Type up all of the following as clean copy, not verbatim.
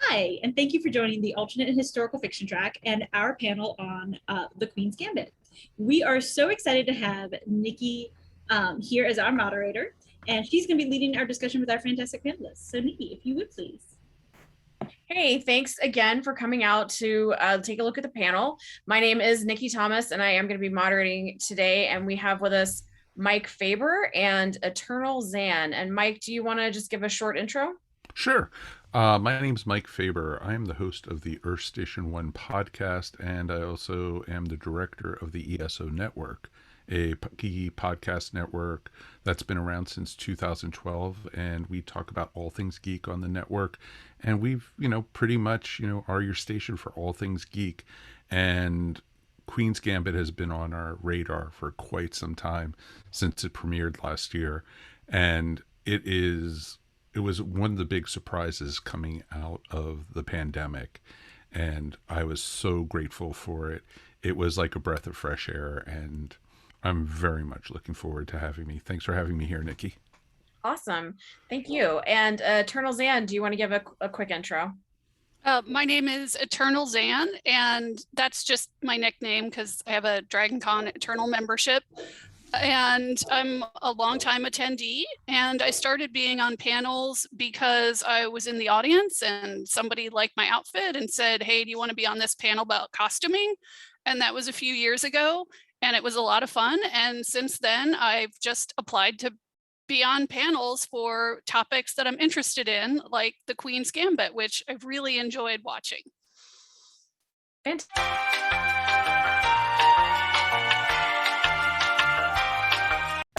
Hi, and thank you for joining the alternate and historical fiction track and our panel on The Queen's Gambit. We are so excited to have Nikki here as our moderator, and she's going to be leading our discussion with our fantastic panelists. So Nikki, if you would please. Hey, thanks again for coming out to take a look at the panel. My name is Nikki Thomas, and I am going to be moderating today, and we have with us Mike Faber and Eternal Zan. And Mike, do you want to just give a short intro? Sure. My name's Mike Faber. I am the host of the Earth Station One podcast, and I also am the director of the ESO Network, a geeky podcast network that's been around since 2012. And we talk about all things geek on the network. And we've, pretty much, are your station for all things geek. And Queen's Gambit has been on our radar for quite some time since it premiered last year. And it was one of the big surprises coming out of the pandemic, and I was so grateful for it. It was like a breath of fresh air, and I'm very much looking forward to having me. Thanks for having me here, Nikki. Awesome. Thank you. And Eternal Zan, do you want to give a quick intro? My name is Eternal Zan, and that's just my nickname because I have a Dragon Con Eternal membership. And I'm a longtime attendee, and I started being on panels because I was in the audience and somebody liked my outfit and said, hey, do you want to be on this panel about costuming? And that was a few years ago, and it was a lot of fun. And since then, I've just applied to be on panels for topics that I'm interested in, like the Queen's Gambit, which I've really enjoyed watching. Fantastic.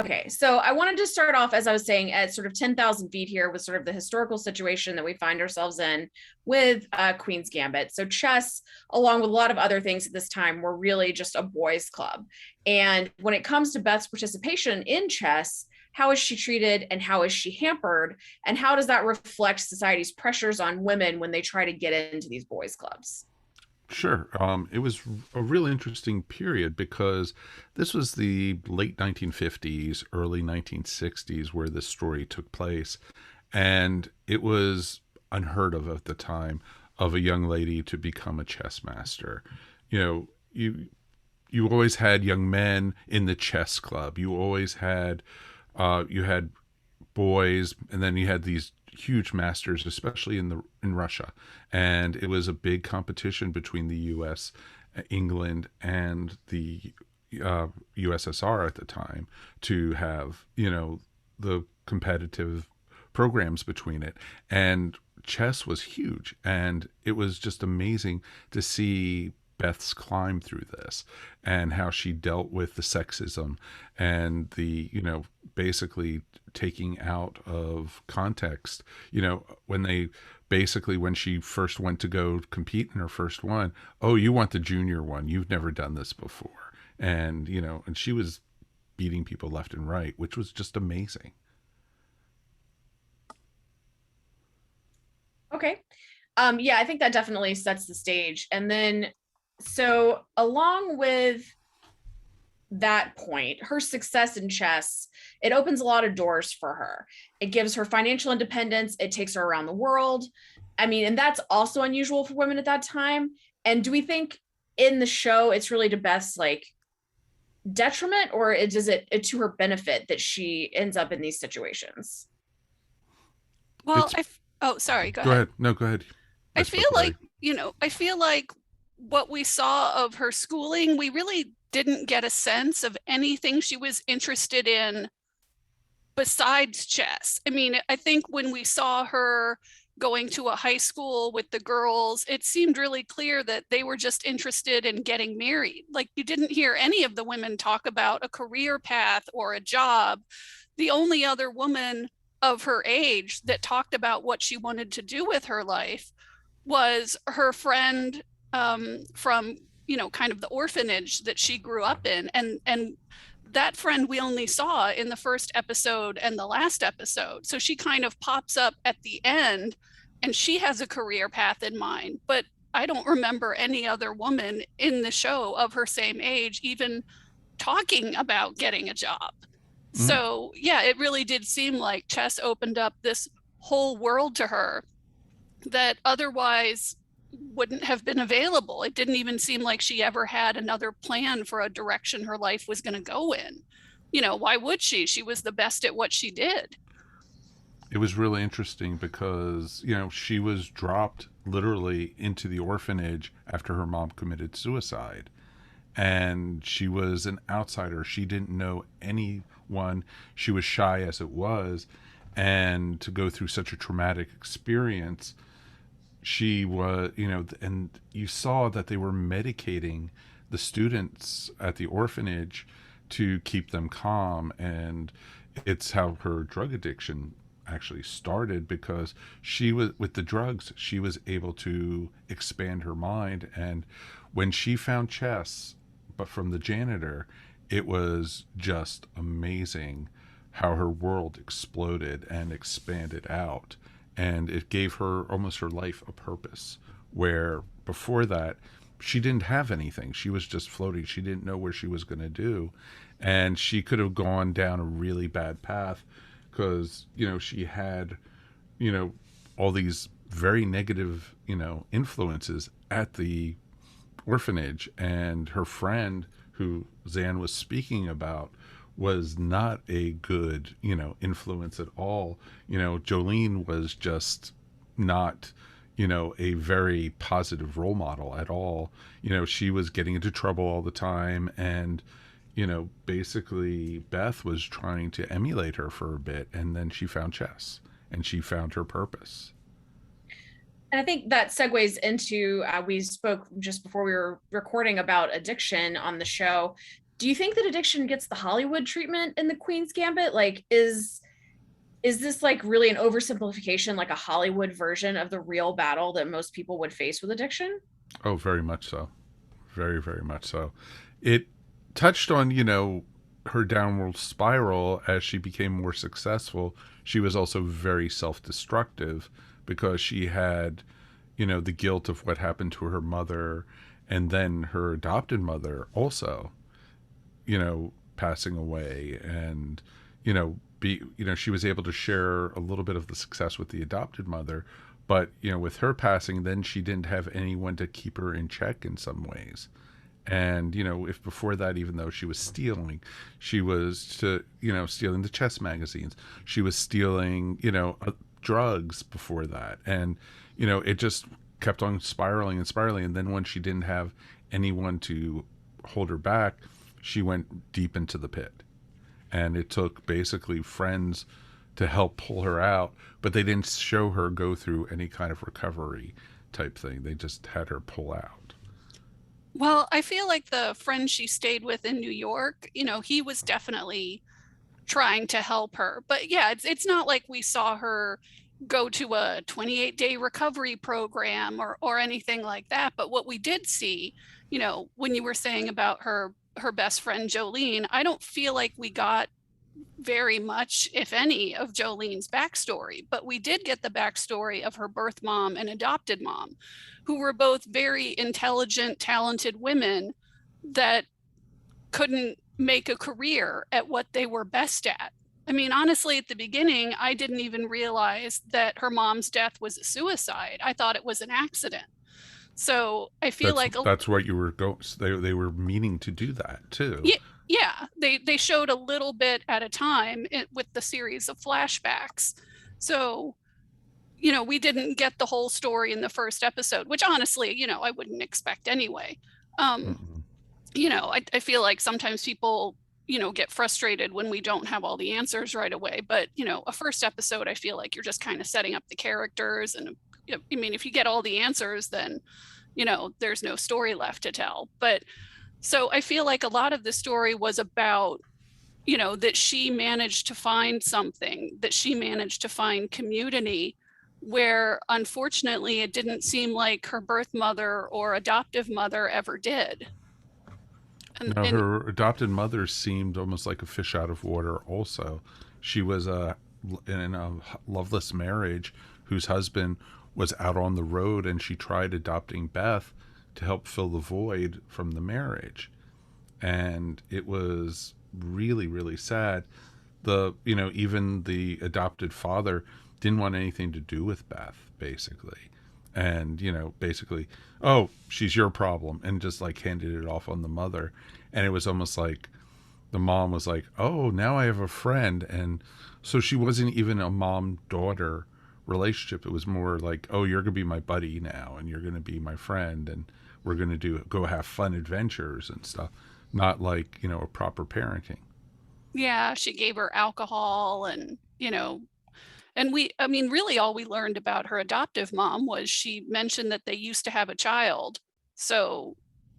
Okay, so I wanted to start off, as I was saying, at sort of 10,000 feet here with sort of the historical situation that we find ourselves in with Queen's Gambit. So chess, along with a lot of other things at this time, were really just a boys' club. And when it comes to Beth's participation in chess, how is she treated and how is she hampered? And how does that reflect society's pressures on women when they try to get into these boys' clubs? Sure. It was a real interesting period because this was the late 1950s, early 1960s where this story took place. And it was unheard of at the time of a young lady to become a chess master. You always had young men in the chess club. You always had you had boys, and then you had these huge masters, especially in Russia, and it was a big competition between the U.S., England, and the USSR at the time to have the competitive programs between it, and chess was huge, and it was just amazing to see Beth's climb through this and how she dealt with the sexism and the, basically taking out of context, when she first went to go compete in her first one, oh, you want the junior one. You've never done this before. And, and she was beating people left and right, which was just amazing. Okay. Yeah, I think that definitely sets the stage. And then so along with that point, her success in chess, it opens a lot of doors for her. It gives her financial independence. It takes her around the world. I mean, and that's also unusual for women at that time. And do we think in the show, it's really to Beth's detriment, or is it to her benefit that she ends up in these situations? Well, sorry, go ahead. Go ahead. No, go ahead. I feel like what we saw of her schooling, we really didn't get a sense of anything she was interested in besides chess. I mean, I think when we saw her going to a high school with the girls, it seemed really clear that they were just interested in getting married. Like, you didn't hear any of the women talk about a career path or a job. The only other woman of her age that talked about what she wanted to do with her life was her friend from kind of the orphanage that she grew up in, and that friend we only saw in the first episode and the last episode. So she kind of pops up at the end, and she has a career path in mind, but I don't remember any other woman in the show of her same age even talking about getting a job. So yeah, it really did seem like chess opened up this whole world to her that otherwise wouldn't have been available. It didn't even seem like she ever had another plan for a direction her life was going to go in. Why would she? She was the best at what she did. It was really interesting because, she was dropped literally into the orphanage after her mom committed suicide. And she was an outsider. She didn't know anyone. She was shy as it was. And to go through such a traumatic experience, she was, and you saw that they were medicating the students at the orphanage to keep them calm. And it's how her drug addiction actually started, because she was, with the drugs, she was able to expand her mind. And when she found chess, but from the janitor, it was just amazing how her world exploded and expanded out. And it gave her almost her life a purpose, where before that, she didn't have anything. She was just floating. She didn't know where she was going to do. And she could have gone down a really bad path because, she had, all these very negative, influences at the orphanage. And her friend, who Zan was speaking about, was not a good, influence at all. Jolene was just not, a very positive role model at all. She was getting into trouble all the time. And, basically Beth was trying to emulate her for a bit. And then she found chess and she found her purpose. And I think that segues into, we spoke just before we were recording about addiction on the show. Do you think that addiction gets the Hollywood treatment in the Queen's Gambit? Like, is this like really an oversimplification, like a Hollywood version of the real battle that most people would face with addiction? Oh, very much so. Very, very much so. It touched on, her downward spiral as she became more successful. She was also very self-destructive because she had, the guilt of what happened to her mother, and then her adopted mother also, passing away. And, she was able to share a little bit of the success with the adopted mother, but, with her passing, then she didn't have anyone to keep her in check in some ways. And, if before that, even though she was stealing, she was stealing the chess magazines, she was stealing, drugs before that. And, it just kept on spiraling and spiraling. And then when she didn't have anyone to hold her back, she went deep into the pit. And it took basically friends to help pull her out, but they didn't show her go through any kind of recovery type thing. They just had her pull out. Well, I feel like the friend she stayed with in New York, he was definitely trying to help her. But yeah, it's not like we saw her go to a 28-day recovery program or anything like that. But what we did see, when you were saying about her best friend Jolene, I don't feel like we got very much, if any, of Jolene's backstory, but we did get the backstory of her birth mom and adopted mom, who were both very intelligent, talented women that couldn't make a career at what they were best at. I mean, honestly, at the beginning, I didn't even realize that her mom's death was a suicide. I thought it was an accident. So I feel that's what you were going. They were meaning to do that too. Yeah, they showed a little bit at a time with the series of flashbacks. So, we didn't get the whole story in the first episode, which honestly, I wouldn't expect anyway. I feel like sometimes people, get frustrated when we don't have all the answers right away. But, a first episode, I feel like you're just kind of setting up the characters. And if you get all the answers, then, there's no story left to tell. But so I feel like a lot of the story was about, that she managed to find something, that she managed to find community, where unfortunately it didn't seem like her birth mother or adoptive mother ever did. Her adopted mother seemed almost like a fish out of water also. She was in a loveless marriage whose husband was out on the road, and she tried adopting Beth to help fill the void from the marriage. And it was really, really sad. Even the adopted father didn't want anything to do with Beth, basically. and basically, oh, she's your problem, and just like handed it off on the mother. And it was almost like the mom was like, oh, now I have a friend. And so she wasn't even a mom daughter relationship. It was more like, oh, you're gonna be my buddy now, and you're gonna be my friend, and we're gonna go have fun adventures and stuff. Not like a proper parenting. Yeah, she gave her alcohol and, and I mean, really all we learned about her adoptive mom was she mentioned that they used to have a child. So,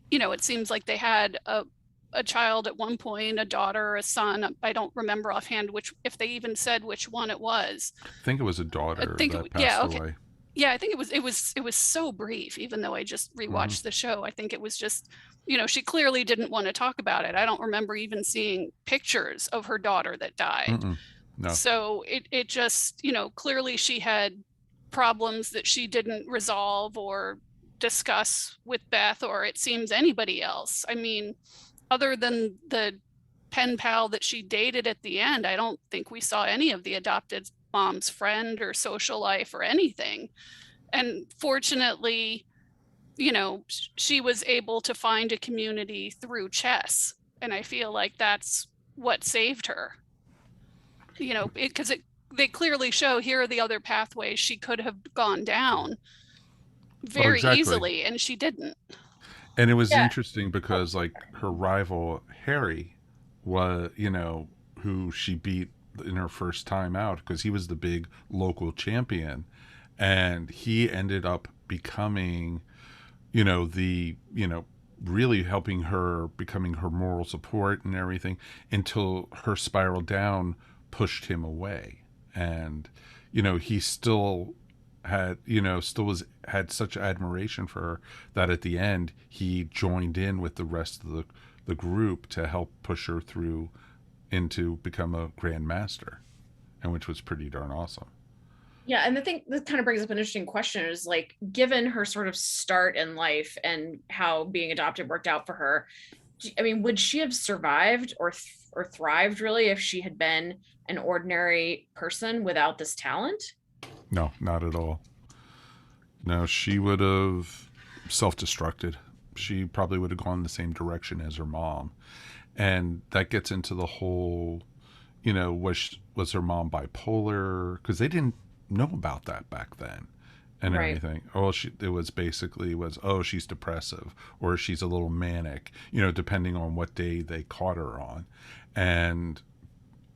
it seems like they had a child at one point, a daughter, a son. I don't remember offhand if they even said which one it was. I think it was a I daughter think, that yeah, passed okay. away. Yeah, I think it was so brief, even though I just rewatched the show. I think it was just, she clearly didn't want to talk about it. I don't remember even seeing pictures of her daughter that died. No. So it just, clearly she had problems that she didn't resolve or discuss with Beth, or it seems anybody else. I mean, other than the pen pal that she dated at the end, I don't think we saw any of the adopted mom's friend or social life or anything. And fortunately, she was able to find a community through chess. And I feel like that's what saved her, because they clearly show here are the other pathways she could have gone down very easily, and she didn't. And it was interesting because like her rival Harry was, who she beat in her first time out, because he was the big local champion, and he ended up becoming, the, really helping her, becoming her moral support and everything, until her spiral down pushed him away. And he still had had such admiration for her that at the end he joined in with the rest of the group to help push her through into become a grandmaster, and which was pretty darn awesome. Yeah, and I think this kind of brings up an interesting question, is like, given her sort of start in life and how being adopted worked out for her, I mean, would she have survived or thrived really if she had been an ordinary person without this talent? No, not at all. No, she would have self-destructed. She probably would have gone the same direction as her mom. And that gets into the whole, was her mom bipolar? Because they didn't know about that back then and everything. Oh, it was basically oh, she's depressive, or she's a little manic, depending on what day they caught her on. And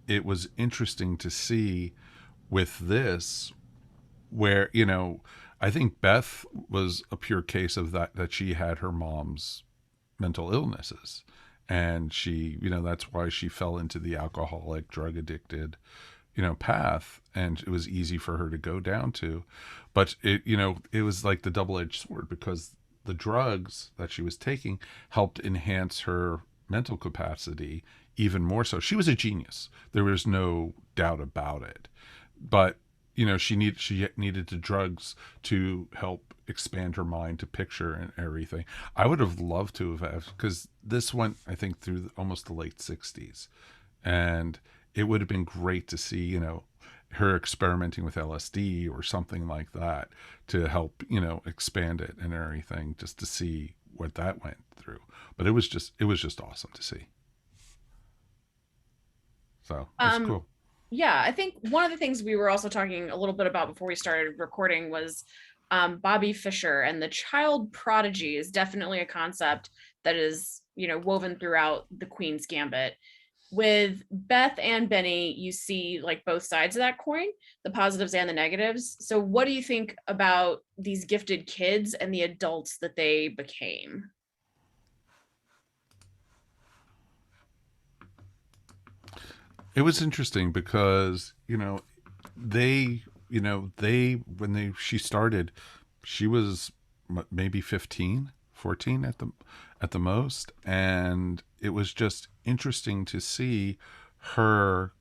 it was interesting to see with this where, I think Beth was a pure case of that she had her mom's mental illnesses. And she, that's why she fell into the alcoholic, drug addicted, path. And it was easy for her to go down to. But it was like the double-edged sword, because the drugs that she was taking helped enhance her mental capacity even more so. She was a genius. There was no doubt about it. But she needed the drugs to help expand her mind to picture and everything. I would have loved to have, because this went, I think, through almost the late 60s, and it would have been great to see, her experimenting with LSD or something like that to help, expand it and everything, just to see what that went through. But it was just awesome to see. So it's cool. Yeah, I think one of the things we were also talking a little bit about before we started recording was Bobby Fischer, and the child prodigy is definitely a concept that is, woven throughout the Queen's Gambit. With Beth and Benny, you see like both sides of that coin, the positives and the negatives. So what do you think about these gifted kids and the adults that they became? It was interesting because, she started, she was maybe 15, 14 at the most. And it was just interesting to see her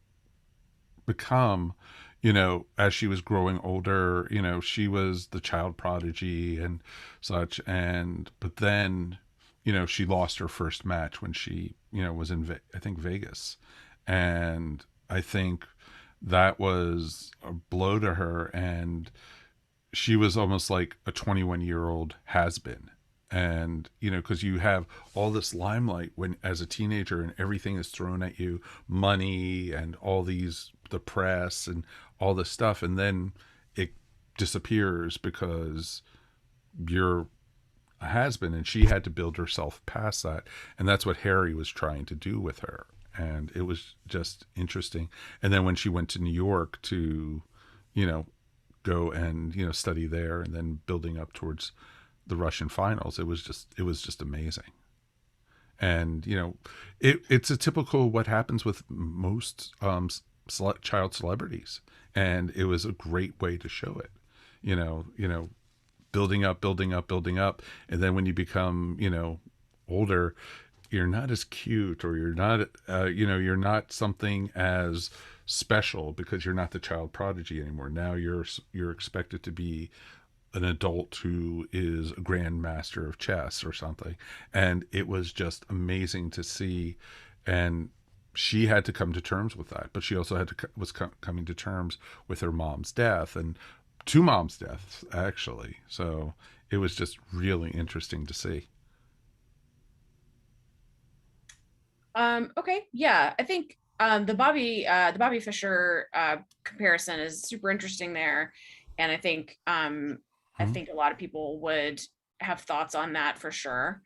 become, as she was growing older, she was the child prodigy and such. But then, she lost her first match when she, was in, I think, Vegas. And I think that was a blow to her. And she was almost like a 21-year-old has-been. And because you have all this limelight when as a teenager, and everything is thrown at you, money and all the press and all this stuff, and then it disappears because you're a has-been, and she had to build herself past that. And that's what Harry was trying to do with her, and it was just interesting. And then when she went to New York to go and study there, and then building up towards the Russian finals, it was just amazing. And it's a typical what happens with most child celebrities, and it was a great way to show it. Building up, building up, building up, and then when you become older, you're not as cute, or you're not you're not something as special, because you're not the child prodigy anymore. Now you're expected to be an adult who is a grandmaster of chess or something. And it was just amazing to see. And she had to come to terms with that, but she also was coming to terms with her mom's death, and two moms' deaths actually. So it was just really interesting to see. Okay, yeah, I think the Bobby Fischer comparison is super interesting there, and I think a lot of people would have thoughts on that for sure.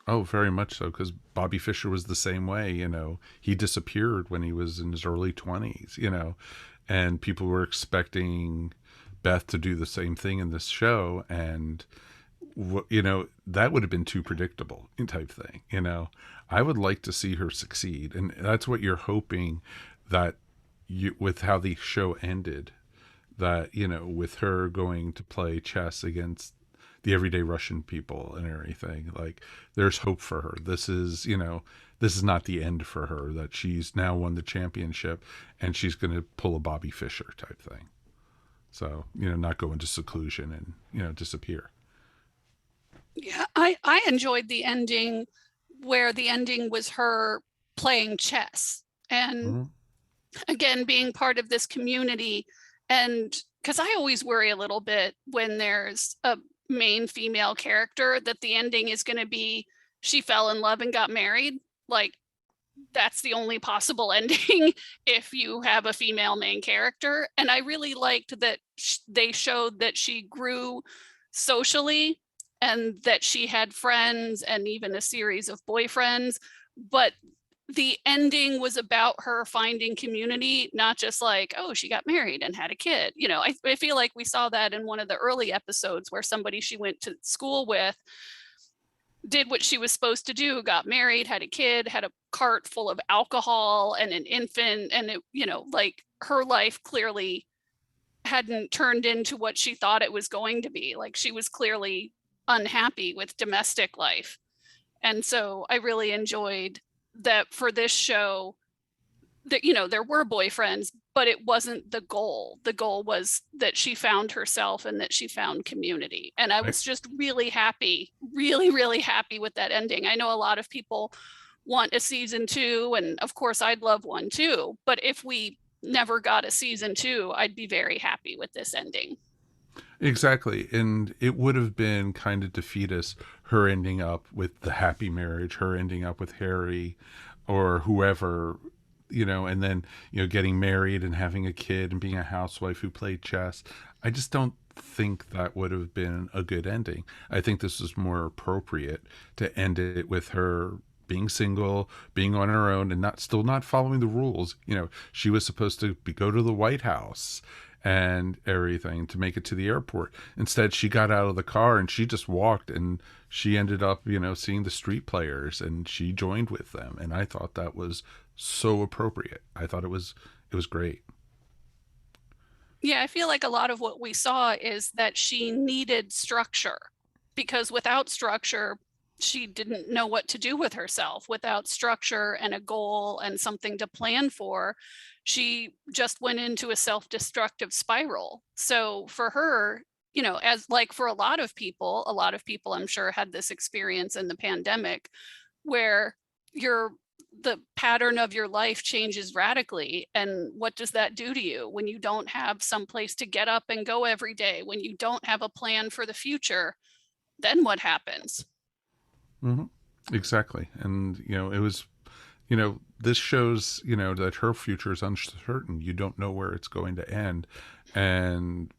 Oh, very much so, because Bobby Fischer was the same way. He disappeared when he was in his early 20s. And people were expecting Beth to do the same thing in this show, and that would have been too predictable type thing. I would like to see her succeed, and that's what you're hoping, that with how the show ended, that with her going to play chess against the everyday Russian people and everything, like, there's hope for her. This is not the end for her, that she's now won the championship and she's going to pull a Bobby Fischer type thing. So, not go into seclusion and, disappear. Yeah, I enjoyed the ending, where the ending was her playing chess, and again, being part of this community. And because I always worry a little bit when there's a main female character, that the ending is going to be she fell in love and got married. Like, that's the only possible ending if you have a female main character. And I really liked that they showed that she grew socially, and that she had friends and even a series of boyfriends. But the ending was about her finding community, not just like, oh, she got married and had a kid. I feel like we saw that in one of the early episodes, where somebody she went to school with did what she was supposed to do, got married, had a kid, had a cart full of alcohol and an infant. And like, her life clearly hadn't turned into what she thought it was going to be. Like, she was clearly unhappy with domestic life. And so I really enjoyed that for this show, that there were boyfriends, but it wasn't the goal. The goal was that she found herself and that she found community. And I was just really happy, really happy with that ending. I know a lot of people want a season 2, and of course I'd love one too, but if we never got a season 2, I'd be very happy with this ending. Exactly. And it would have been kind of defeatist, her ending up with the happy marriage, her ending up with Harry or whoever, and then, getting married and having a kid and being a housewife who played chess. I just don't think that would have been a good ending. I think this was more appropriate to end it with her being single, being on her own, and still not following the rules. She was supposed to go to the White House and everything to make it to the airport. Instead, she got out of the car and she just walked, and she ended up, seeing the street players, and she joined with them. And I thought that was so appropriate. I thought it was great. Yeah, I feel like a lot of what we saw is that she needed structure, because without structure, she didn't know what to do with herself. Without structure and a goal and something to plan for, she just went into a self-destructive spiral. So for her, as like for a lot of people I'm sure had this experience in the pandemic, where you're the pattern of your life changes radically. And what does that do to you when you don't have some place to get up and go every day, when you don't have a plan for the future? Then what happens? Hmm. Exactly. And, it was, this shows, that her future is uncertain. You don't know where it's going to end. And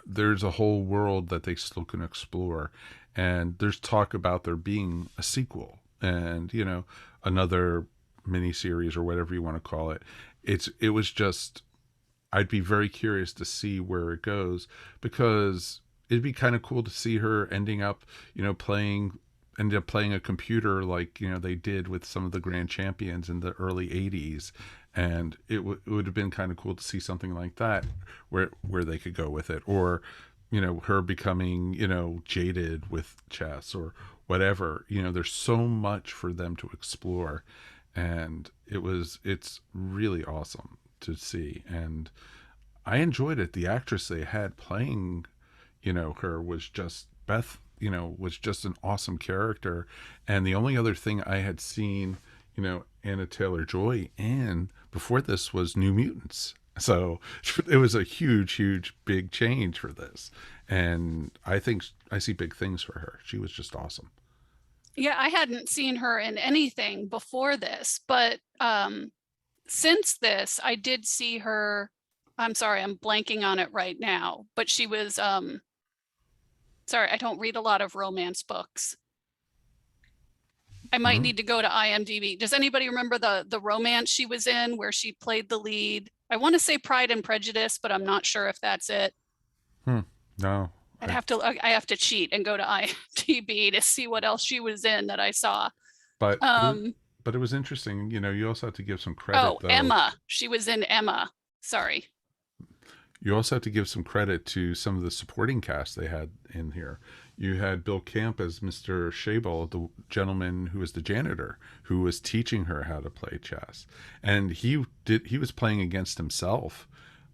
there's a whole world that they still can explore. And there's talk about there being a sequel and, another miniseries or whatever you want to call it. It was just, I'd be very curious to see where it goes, because it'd be kind of cool to see her ending up, end up playing a computer like, they did with some of the grand champions in the early 80s. And it would have been kind of cool to see something like that where they could go with it. Or, her becoming, jaded with chess or whatever. There's so much for them to explore. And it's really awesome to see. And I enjoyed it. The actress they had playing, her was just Beth, was just an awesome character. And the only other thing I had seen, Anna Taylor-Joy in before this was New Mutants. So it was a huge, big change for this. And I think I see big things for her. She was just awesome. Yeah, I hadn't seen her in anything before this, but since this, I did see her. I'm sorry, I'm blanking on it right now, but she was, sorry, I don't read a lot of romance books. I might need to go to IMDb. Does anybody remember the romance she was in where she played the lead? I want to say Pride and Prejudice, but I'm not sure if that's it. No. I have to cheat and go to IMDb to see what else she was in that I saw. But it was interesting. You also have to give some credit. Oh, Emma. She was in Emma. Sorry. You also have to give some credit to some of the supporting cast they had in here. You had Bill Camp as Mr. Shable, the gentleman who was the janitor, who was teaching her how to play chess. And he was playing against himself,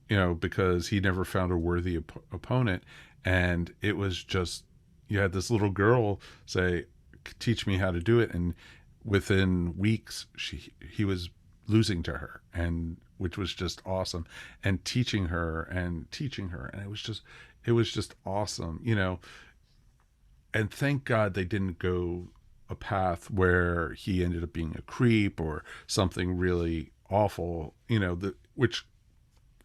because he never found a worthy opponent. And it was just, you had this little girl say, teach me how to do it. And within weeks, he was losing to her, and which was just awesome. And teaching her. And it was just awesome, And thank God they didn't go a path where he ended up being a creep or something really awful, which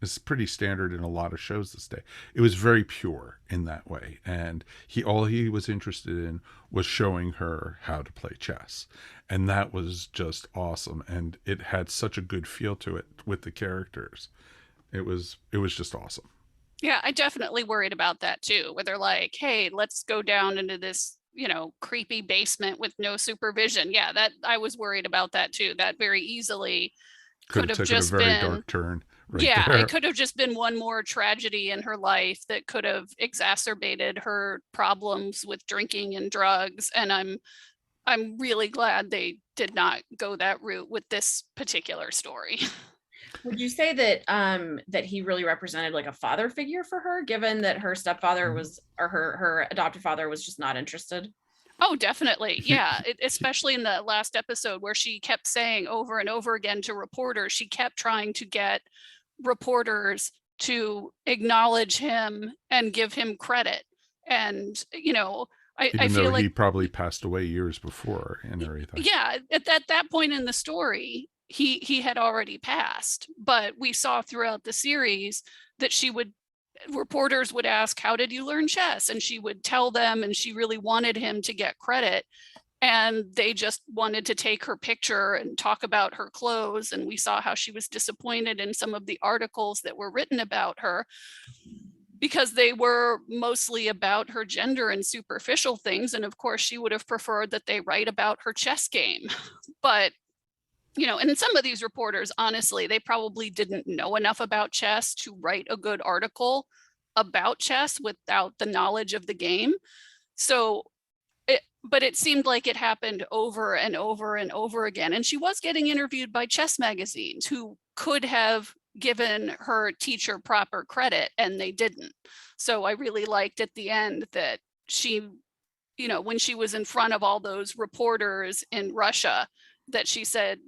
is pretty standard in a lot of shows this day. It was very pure in that way. And all he was interested in was showing her how to play chess. And that was just awesome. And it had such a good feel to it with the characters. It was just awesome. Yeah, I definitely worried about that too, where they're like, hey, let's go down into this, creepy basement with no supervision. Yeah, that I was worried about that too. That very easily could have just been a very dark turn. Yeah, there. It could have just been one more tragedy in her life that could have exacerbated her problems with drinking and drugs. And I'm really glad they did not go that route with this particular story. Would you say that that he really represented like a father figure for her, given that her stepfather was, or her adopted father was just not interested? Oh, definitely. Yeah. Especially in the last episode where she kept saying over and over again to reporters, she kept trying to get reporters to acknowledge him and give him credit. And, I feel like he probably passed away years before and everything. Yeah. At that point in the story, he had already passed, but we saw throughout the series that reporters would ask, how did you learn chess? And she would tell them, and she really wanted him to get credit. And they just wanted to take her picture and talk about her clothes. And we saw how she was disappointed in some of the articles that were written about her, because they were mostly about her gender and superficial things. And of course, she would have preferred that they write about her chess game. But and some of these reporters, honestly, they probably didn't know enough about chess to write a good article about chess without the knowledge of the game. But it seemed like it happened over and over and over again. And she was getting interviewed by chess magazines who could have given her teacher proper credit, and they didn't. So I really liked at the end that she, when she was in front of all those reporters in Russia, that she said,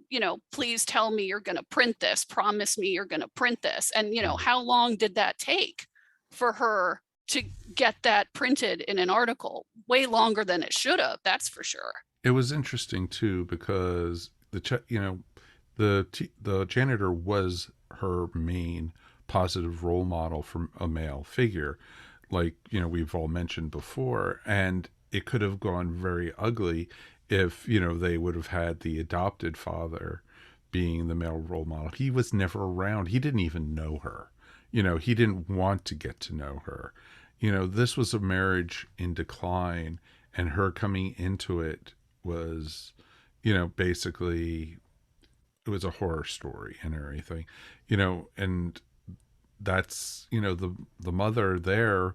please tell me you're going to print this, promise me you're going to print this. And, how long did that take for her to get that printed in an article? Way longer than it should have, that's for sure. It was interesting too, because the janitor was her main positive role model for a male figure, like we've all mentioned before, and it could have gone very ugly if they would have had the adopted father being the male role model. He was never around. He didn't even know her. He didn't want to get to know her. This was a marriage in decline, and her coming into it was, basically, it was a horror story and everything, and that's, the mother there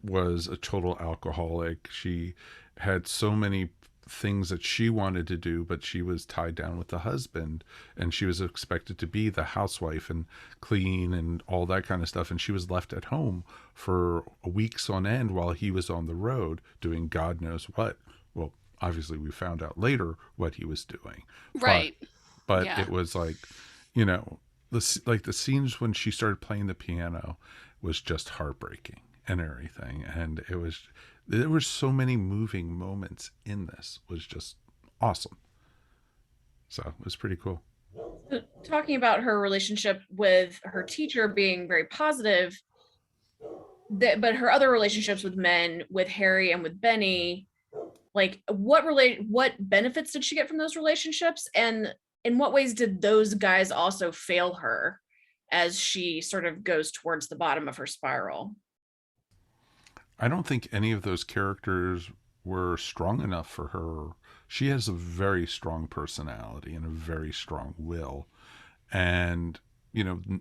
was a total alcoholic. She had so many things that she wanted to do, but she was tied down with the husband, and she was expected to be the housewife and clean and all that kind of stuff. And she was left at home for weeks on end while he was on the road doing God knows what. Well, obviously we found out later what he was doing. Right. But Yeah. It was like, the scenes when she started playing the piano was just heartbreaking and everything. And there were so many moving moments in this. It was just awesome. So it was pretty cool. Talking about her relationship with her teacher being very positive, but her other relationships with men, with Harry and with Benny, like what benefits did she get from those relationships? And in what ways did those guys also fail her as she sort of goes towards the bottom of her spiral? I don't think any of those characters were strong enough for her. She has a very strong personality and a very strong will. And,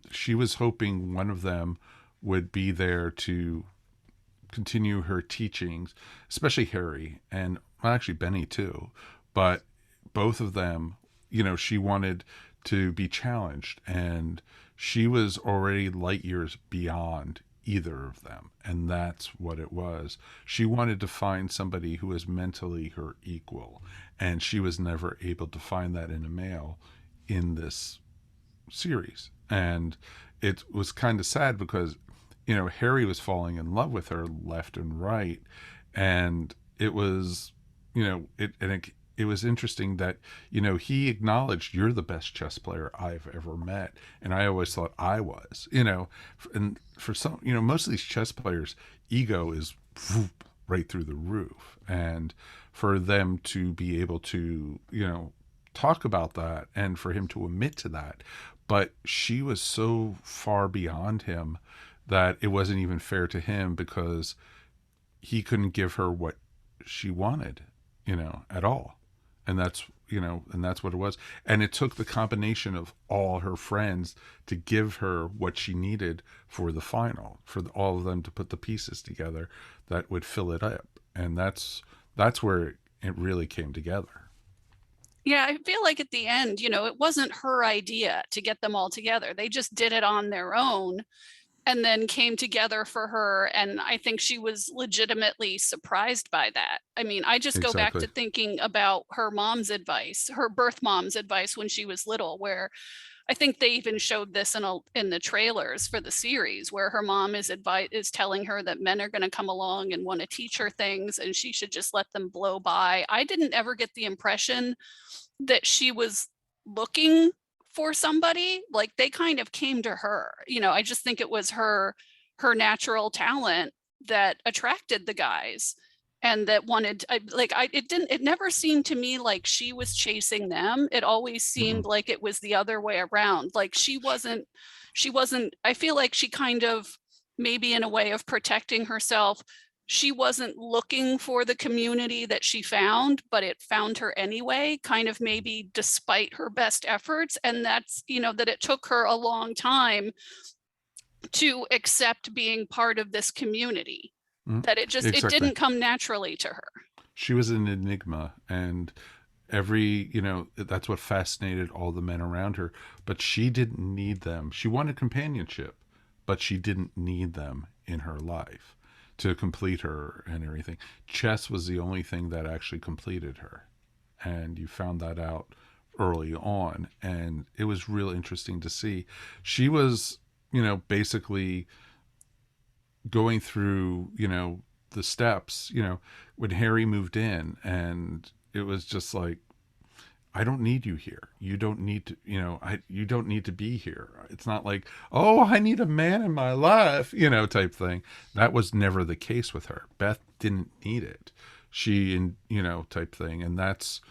she was hoping one of them would be there to continue her teachings, especially Harry, and well, actually Benny too. But both of them, she wanted to be challenged, and she was already light years beyond either of them, and that's what it was. She wanted to find somebody who was mentally her equal, and she was never able to find that in a male in this series. And it was kind of sad because Harry was falling in love with her left and right, and it was it was interesting that he acknowledged, you're the best chess player I've ever met, and I always thought I was, and for some, most of these chess players, ego is right through the roof, and for them to be able to talk about that, and for him to admit to that, but she was so far beyond him that it wasn't even fair to him, because he couldn't give her what she wanted at all. And that's what it was. And it took the combination of all her friends to give her what she needed for the final, for all of them to put the pieces together that would fill it up. And that's where it really came together. Yeah, I feel like at the end, it wasn't her idea to get them all together. They just did it on their own and then came together for her. And I think she was legitimately surprised by that. I mean, I just go back to thinking about her mom's advice, her birth mom's advice when she was little, where I think they even showed this in the trailers for the series, where her mom is telling her that men are going to come along and want to teach her things, and she should just let them blow by. I didn't ever get the impression that she was looking for somebody. Like, they kind of came to her. I just think it was her natural talent that attracted the guys, and that wanted, it never seemed to me like she was chasing them. It always seemed like it was the other way around. Like she wasn't, I feel like she kind of, maybe in a way of protecting herself, she wasn't looking for the community that she found, but it found her anyway, kind of maybe despite her best efforts. And that's, that it took her a long time to accept being part of this community, that it just, it didn't come naturally to her. She was an enigma, and that's what fascinated all the men around her, but she didn't need them. She wanted companionship, but she didn't need them in her life to complete her and everything. Chess was the only thing that actually completed her. And you found that out early on, and it was real interesting to see. She was, basically going through, the steps, when Harry moved in, and it was just like, I don't need you here. You don't need to, you don't need to be here. It's not like, oh, I need a man in my life, type thing. That was never the case with her. Beth didn't need it. She, type thing. And that's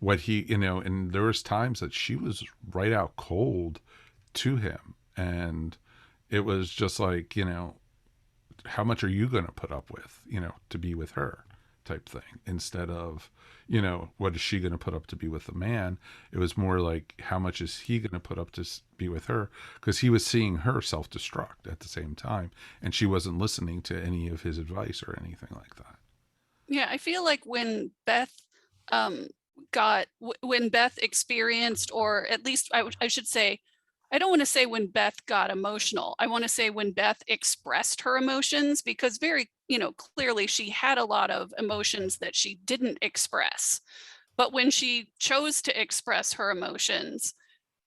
what he, and there was times that she was right out cold to him. And it was just like, how much are you going to put up with, to be with her, type thing, instead of, what is she going to put up to be with the man? It was more like, how much is he going to put up to be with her? Because he was seeing her self-destruct at the same time, and she wasn't listening to any of his advice or anything like that. Yeah, I feel like when Beth when Beth experienced, or at least I should say, I don't want to say when Beth got emotional. I want to say when Beth expressed her emotions, because very, clearly she had a lot of emotions that she didn't express. But when she chose to express her emotions,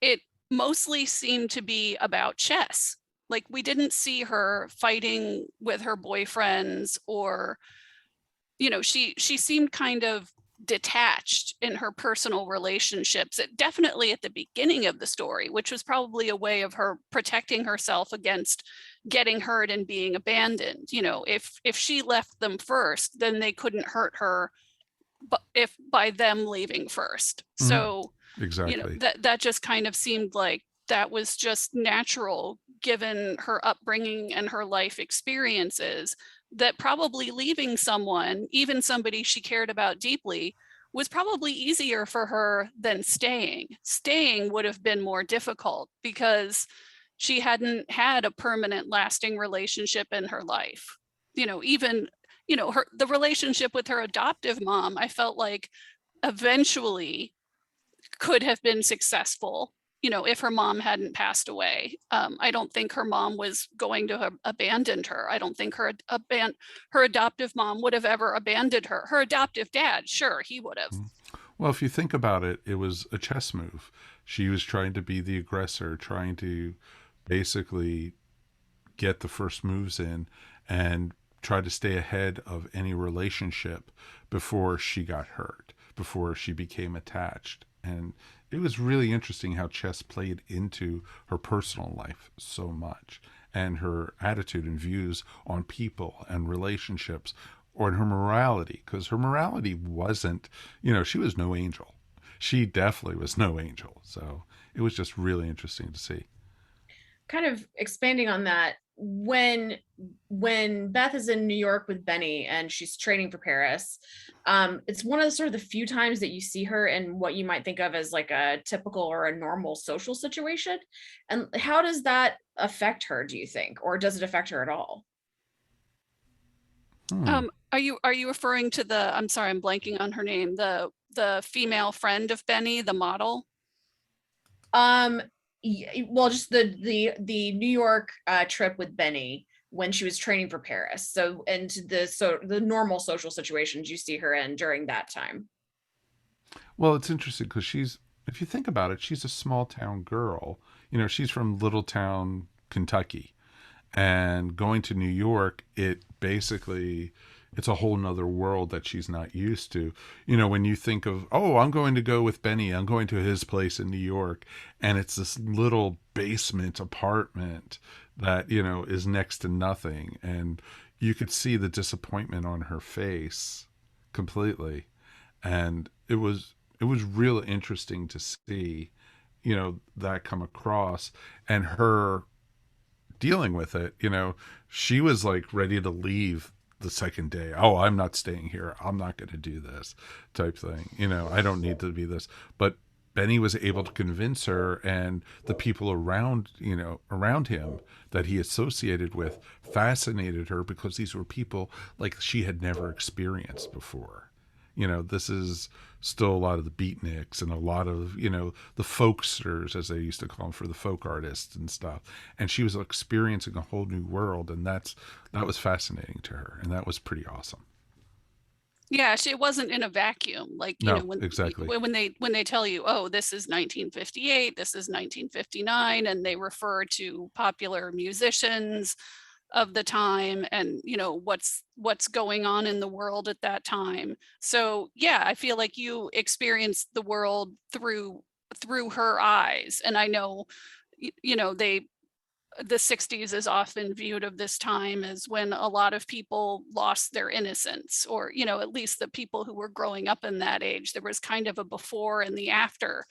it mostly seemed to be about chess. Like, we didn't see her fighting with her boyfriends, or, she seemed kind of detached in her personal relationships. Definitely at the beginning of the story, which was probably a way of her protecting herself against getting hurt and being abandoned. If she left them first, then they couldn't hurt her, but if by them leaving first. So Exactly. that just kind of seemed like that was just natural, given her upbringing and her life experiences, that probably leaving someone, even somebody she cared about deeply, was probably easier for her than staying. Staying would have been more difficult because she hadn't had a permanent, lasting relationship in her life. Even, the relationship with her adoptive mom, I felt like eventually could have been successful, if her mom hadn't passed away. I don't think her mom was going to have abandoned her. I don't think her adoptive mom would have ever abandoned her. Her adoptive dad, sure, he would have. Well, if you think about it, it was a chess move. She was trying to be the aggressor, trying to basically get the first moves in and try to stay ahead of any relationship before she got hurt, before she became attached. And it was really interesting how chess played into her personal life so much, and her attitude and views on people and relationships, or her morality, because her morality wasn't, she was no angel. She definitely was no angel. So it was just really interesting to see. Kind of expanding on that, when Beth is in New York with Benny and she's training for Paris, it's one of the sort of the few times that you see her in what you might think of as like a typical or a normal social situation. And how does that affect her, do you think, or does it affect her at all? Are you referring to I'm sorry, I'm blanking on her name, the female friend of Benny, the model? Well, just the New York trip with Benny when she was training for Paris. So, and the normal social situations you see her in during that time. Well, it's interesting because if you think about it, she's a small town girl. She's from little town Kentucky, and going to New York, it's a whole nother world that she's not used to. When you think of, oh, I'm going to go with Benny, I'm going to his place in New York, and it's this little basement apartment that, is next to nothing. And you could see the disappointment on her face completely. And it was real interesting to see, that come across, and her dealing with it. She was like ready to leave the second day. Oh, I'm not staying here. I'm not going to do this type thing. I don't need to be this. But Benny was able to convince her, and the people around him that he associated with fascinated her, because these were people like she had never experienced before. This is still a lot of the beatniks and a lot of, the folksters, as they used to call them, for the folk artists and stuff. And she was experiencing a whole new world. And that was fascinating to her. And that was pretty awesome. Yeah, she wasn't in a vacuum. Like, you know, No, exactly. when they tell you, oh, this is 1958, this is 1959, and they refer to popular musicians of the time and, you know, what's going on in the world at that time. So yeah, I feel like you experienced the world through her eyes. And I know, you know, the 60s is often viewed of this time as when a lot of people lost their innocence, or, you know, at least the people who were growing up in that age. There was kind of a before and the after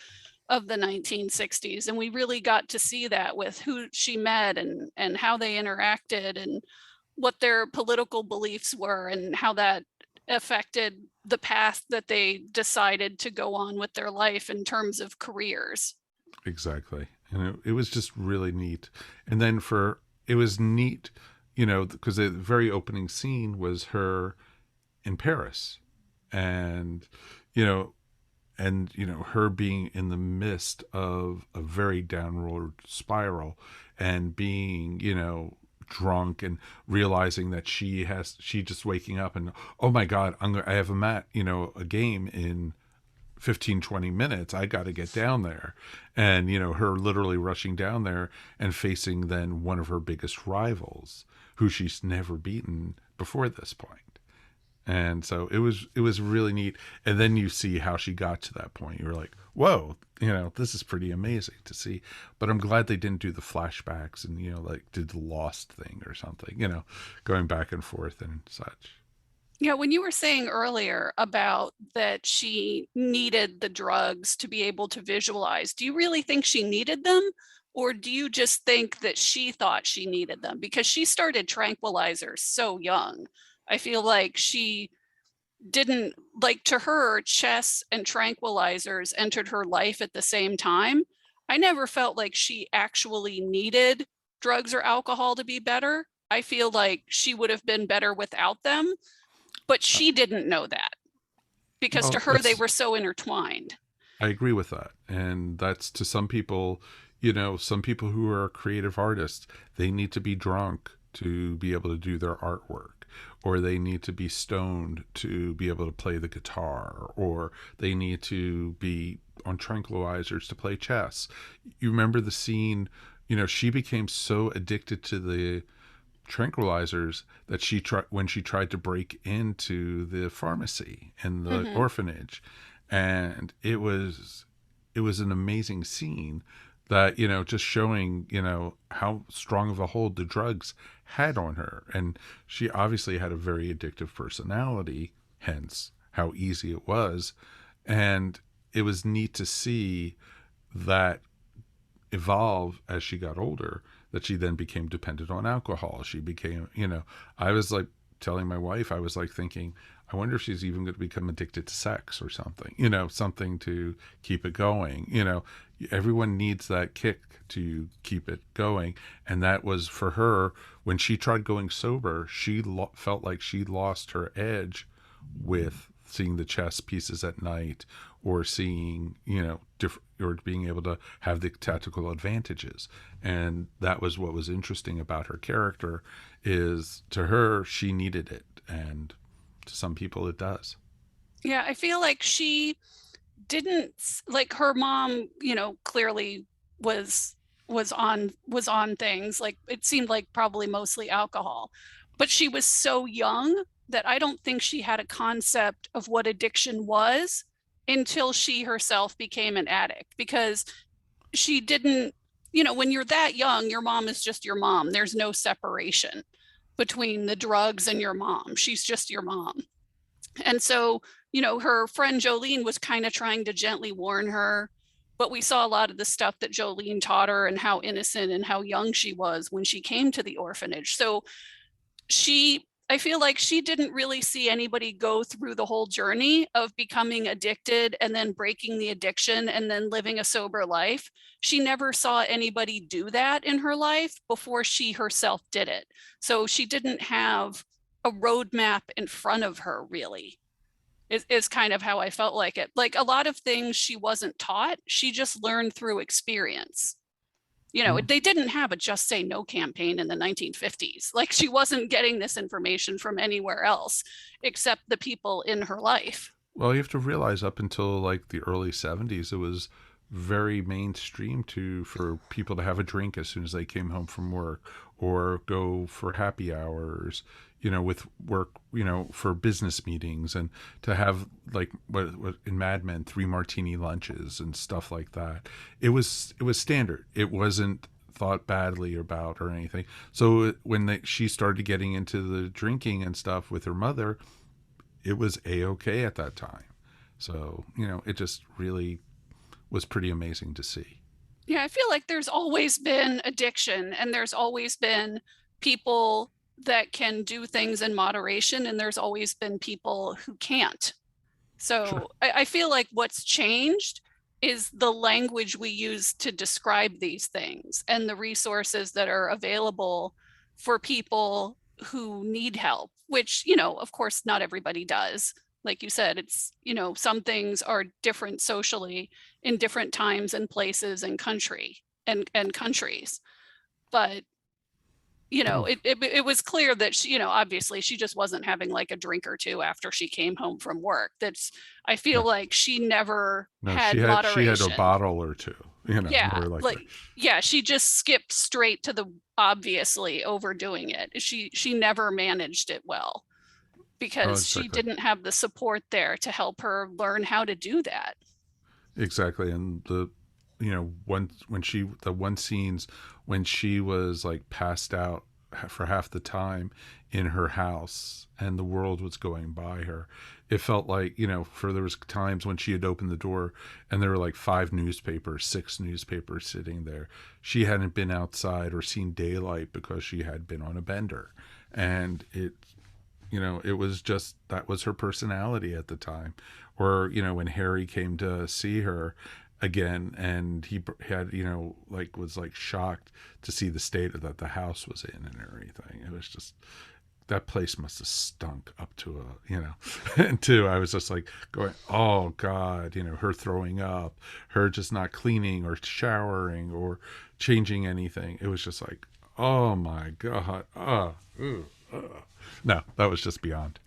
of the 1960s, and we really got to see that with who she met and how they interacted and what their political beliefs were and how that affected the path that they decided to go on with their life in terms of careers. Exactly. And it was just really neat. And then it was neat, you know, because the very opening scene was her in Paris. And, you know, her being in the midst of a very downward spiral and being, you know, drunk and realizing that she just waking up and, oh my God, I have a game in 15-20 minutes. I got to get down there. And, you know, her literally rushing down there and facing then one of her biggest rivals who she's never beaten before this point. And so it was really neat. And then you see how she got to that point. You're like, whoa, you know, this is pretty amazing to see. But I'm glad they didn't do the flashbacks and, you know, like did the Lost thing or something, you know, going back and forth and such. Yeah, when you were saying earlier about that she needed the drugs to be able to visualize, do you really think she needed them? Or do you just think that she thought she needed them? Because she started tranquilizers so young. I feel like she didn't, like, to her, chess and tranquilizers entered her life at the same time. I never felt like she actually needed drugs or alcohol to be better. I feel like she would have been better without them, but she didn't know that because to Well, her they were so intertwined. I agree with that. And that's to some people, you know, some people who are creative artists, they need to be drunk to be able to do their artwork, or they need to be stoned to be able to play the guitar, or they need to be on tranquilizers to play chess. You remember the scene, you know, she became so addicted to the tranquilizers that when she tried to break into the pharmacy in the Mm-hmm. orphanage. And it was an amazing scene that, you know, just showing, you know, how strong of a hold the drugs had on her. And she obviously had a very addictive personality, hence how easy it was. And it was neat to see that evolve as she got older, that she then became dependent on alcohol. She became, you know, I was like telling my wife, I was like thinking, I wonder if she's even going to become addicted to sex or something, you know, something to keep it going. You know, everyone needs that kick to keep it going. And that was for her when she tried going sober, she felt like she lost her edge with seeing the chess pieces at night, or seeing, you know, different, or being able to have the tactical advantages. And that was what was interesting about her character, is to her she needed it, and to some people it does. Yeah, I feel like she didn't, like, her mom, you know, clearly was was on things. Like, it seemed like probably mostly alcohol, but she was so young that I don't think she had a concept of what addiction was until she herself became an addict, because she didn't, you know, when you're that young, your mom is just your mom. There's no separation between the drugs and your mom. She's just your mom. And so, you know, her friend Jolene was kind of trying to gently warn her, but we saw a lot of the stuff that Jolene taught her and how innocent and how young she was when she came to the orphanage. So I feel like she didn't really see anybody go through the whole journey of becoming addicted and then breaking the addiction and then living a sober life. She never saw anybody do that in her life before she herself did it. So she didn't have a roadmap in front of her, really, is kind of how I felt like it. Like, a lot of things she wasn't taught, she just learned through experience. You know, they didn't have a Just Say No campaign in the 1950s. Like, she wasn't getting this information from anywhere else except the people in her life. Well, you have to realize up until like the early 70s, it was very mainstream for people to have a drink as soon as they came home from work, or go for happy hours, with work, for business meetings, and to have like what in Mad Men, 3 martini lunches and stuff like that. It was standard. It wasn't thought badly about or anything. So when she started getting into the drinking and stuff with her mother, it was a-okay at that time. So, it just really was pretty amazing to see. Yeah, I feel like there's always been addiction, and there's always been people that can do things in moderation, and there's always been people who can't. So Sure. I feel like what's changed is the language we use to describe these things and the resources that are available for people who need help, which, of course, not everybody does. Like you said, it's, some things are different socially in different times and places and countries. But, it was clear that she, obviously she just wasn't having like a drink or two after she came home from work. I feel like she never had moderation. She had a bottle or two, Yeah, more like yeah, she just skipped straight to the obviously overdoing it. She never managed it well because she didn't have the support there to help her learn how to do that. Exactly. And the one scenes when she was like passed out for half the time in her house and the world was going by her, it felt like, there was times when she had opened the door and there were like 6 newspapers sitting there. She hadn't been outside or seen daylight because she had been on a bender. And it was just, that was her personality at the time. Or, when Harry came to see her again, and he had, was like shocked to see the state that the house was in and everything. It was just, that place must have stunk up to and too, I was just like going, oh God, her throwing up, her just not cleaning or showering or changing anything. It was just like, oh my God. No, that was just beyond.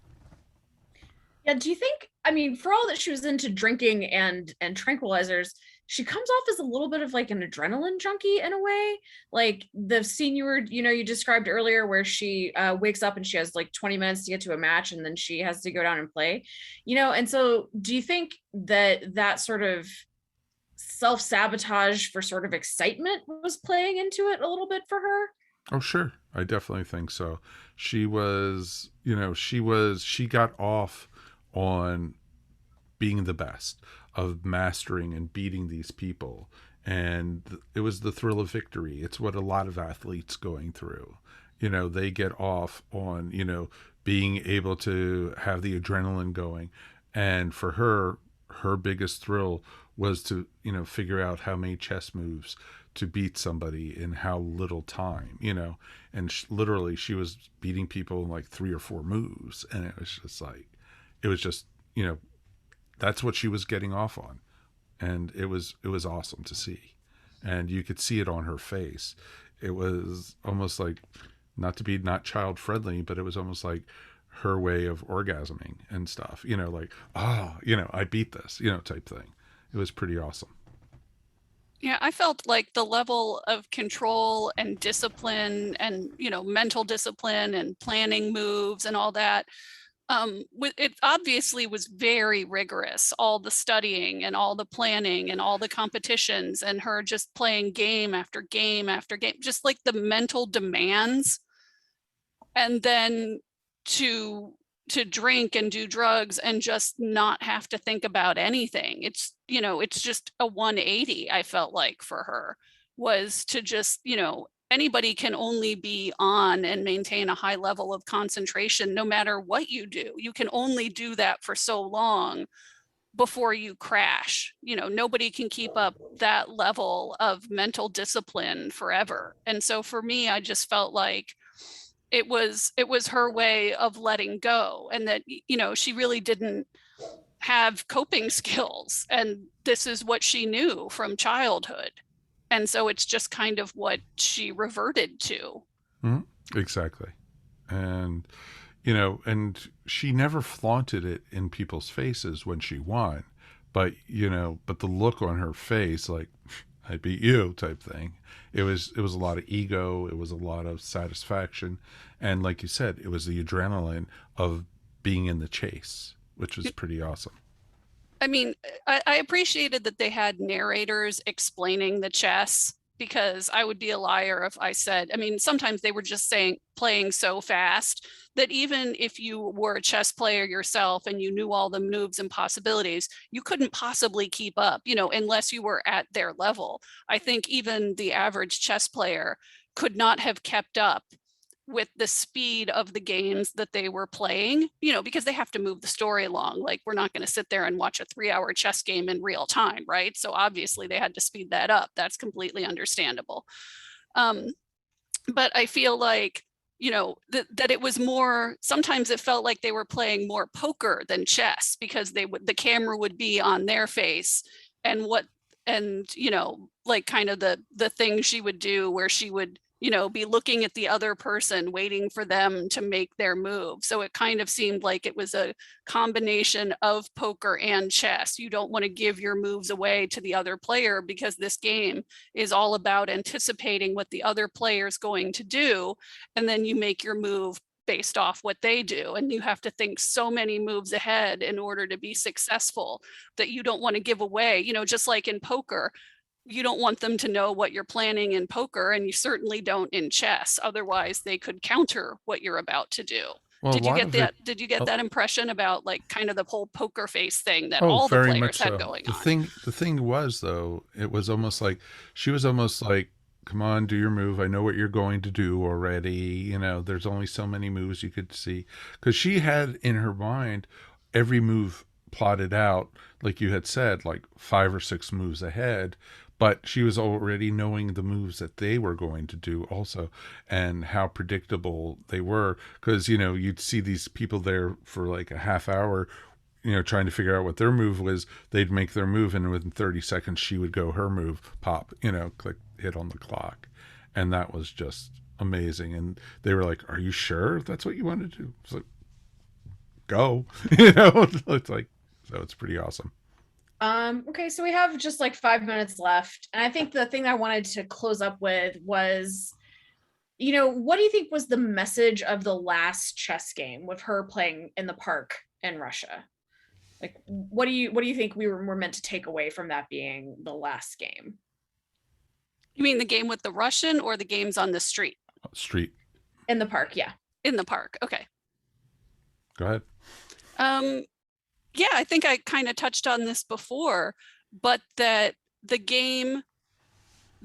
Yeah, do you think, I mean, for all that she was into drinking and tranquilizers, she comes off as a little bit of like an adrenaline junkie in a way? Like the scene you described earlier where she wakes up and she has like 20 minutes to get to a match and then she has to go down and play, and so do you think that sort of self-sabotage for sort of excitement was playing into it a little bit for her? Oh, sure. I definitely think so. She was, she got off on being the best, of mastering and beating these people. And it was the thrill of victory. It's what a lot of athletes going through. They get off on, being able to have the adrenaline going. And for her biggest thrill was to, figure out how many chess moves to beat somebody in how little time, and literally she was beating people in like 3 or 4 moves. And it was just, that's what she was getting off on. And it was awesome to see. And you could see it on her face. It was almost like, not child friendly, but it was almost like her way of orgasming and stuff, like, oh, I beat this, type thing. It was pretty awesome. Yeah, I felt like the level of control and discipline and, mental discipline and planning moves and all that, it obviously was very rigorous, all the studying and all the planning and all the competitions, and her just playing game after game after game, just like the mental demands. And then to drink and do drugs and just not have to think about anything. It's just a 180. I felt like for her was to just, anybody can only be on and maintain a high level of concentration no matter what you do. You can only do that for so long before you crash. Nobody can keep up that level of mental discipline forever. And so for me, I just felt like it was her way of letting go, and that, she really didn't have coping skills, and this is what she knew from childhood. And so it's just kind of what she reverted to. Exactly. And, and she never flaunted it in people's faces when she won. But, but the look on her face, like, I beat you type thing. It was a lot of ego. It was a lot of satisfaction. And like you said, it was the adrenaline of being in the chase, which was pretty awesome. I mean, I appreciated that they had narrators explaining the chess, because I would be a liar if I said, I mean, sometimes they were just playing so fast that even if you were a chess player yourself and you knew all the moves and possibilities, you couldn't possibly keep up, unless you were at their level. I think even the average chess player could not have kept up with the speed of the games that they were playing, because they have to move the story along. Like, we're not going to sit there and watch a 3-hour chess game in real time, right? So obviously they had to speed that up. That's completely understandable. But I feel like, that it was more, sometimes it felt like they were playing more poker than chess, because the camera would be on their face, and like kind of the thing she would do where she would, be looking at the other person, waiting for them to make their move. So it kind of seemed like it was a combination of poker and chess. You don't want to give your moves away to the other player, because this game is all about anticipating what the other player is going to do. And then you make your move based off what they do. And you have to think so many moves ahead in order to be successful, that you don't want to give away, just like in poker. You don't want them to know what you're planning in poker, and you certainly don't in chess. Otherwise, they could counter what you're about to do. Well, Did you get that? Did you get that impression about, like, kind of the whole poker face thing that all the very players much had so. going The on? thing was, though, it was almost like she was almost like, "Come on, do your move. I know what you're going to do already. There's only so many moves you could see," because she had in her mind every move plotted out, like you had said, like 5 or 6 moves ahead. But she was already knowing the moves that they were going to do also, and how predictable they were. Because, you'd see these people there for like a half hour, trying to figure out what their move was. They'd make their move, and within 30 seconds, she would go her move, pop, click, hit on the clock. And that was just amazing. And they were like, "Are you sure that's what you want to do?" It's like, "Go." It's like, so it's pretty awesome. Okay, so we have just like 5 minutes left. And I think the thing I wanted to close up with was, what do you think was the message of the last chess game with her playing in the park in Russia? Like, what do you think we were meant to take away from that being the last game? You mean the game with the Russian, or the games on the street? Street. In the park, yeah. In the park. Okay. Go ahead. Yeah, I think I kind of touched on this before, but that the game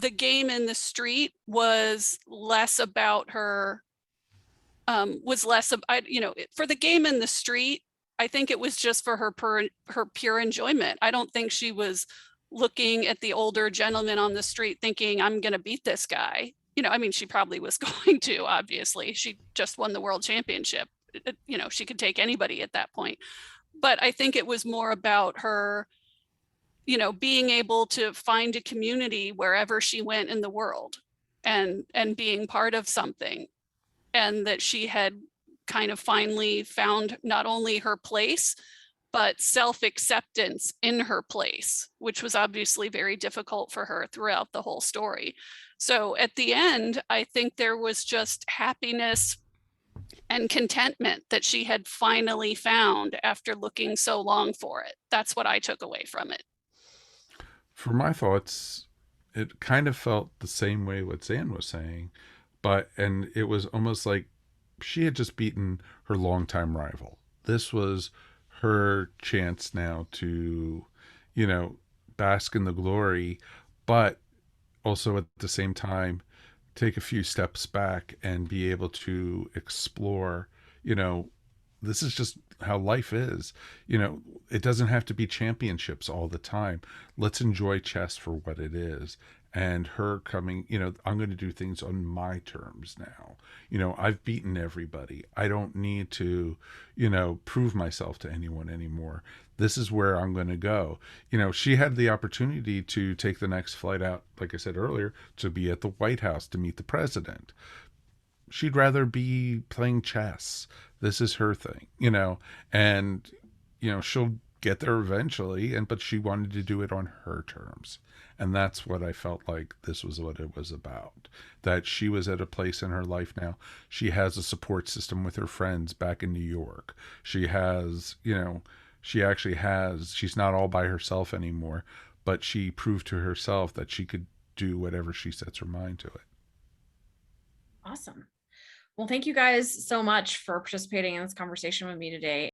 in the street was less about her, was less of, for the game in the street, I think it was just for her pure enjoyment. I don't think she was looking at the older gentleman on the street thinking, I'm going to beat this guy. I mean, she probably was going to, obviously. She just won the world championship. She could take anybody at that point. But I think it was more about her, being able to find a community wherever she went in the world, and being part of something. And that she had kind of finally found not only her place, but self-acceptance in her place, which was obviously very difficult for her throughout the whole story. So at the end, I think there was just happiness and contentment that she had finally found after looking so long for it. That's what I took away from it. For my thoughts, it kind of felt the same way what Zan was saying, and it was almost like she had just beaten her longtime rival. This was her chance now to, bask in the glory, but also at the same time take a few steps back and be able to explore, this is just how life is. It doesn't have to be championships all the time. Let's enjoy chess for what it is. and her coming, you know, I'm going to do things on my terms now. You know, I've beaten everybody. I don't need to, you know, prove myself to anyone anymore. This is where I'm going to go. You know, she had the opportunity to take the next flight out, like I said earlier, to be at the White House to meet the president. She'd rather be playing chess. This is her thing, you know, and, you know, she'll get there eventually, and but she wanted to do it on her terms. And that's what I felt like this was what it was about. That she was at a place in her life now. She has a support system with her friends back in New York. She has, you know, she actually has, she's not all by herself anymore, but she proved to herself that she could do whatever she sets her mind to it. Awesome. Well, thank you guys so much for participating in this conversation with me today.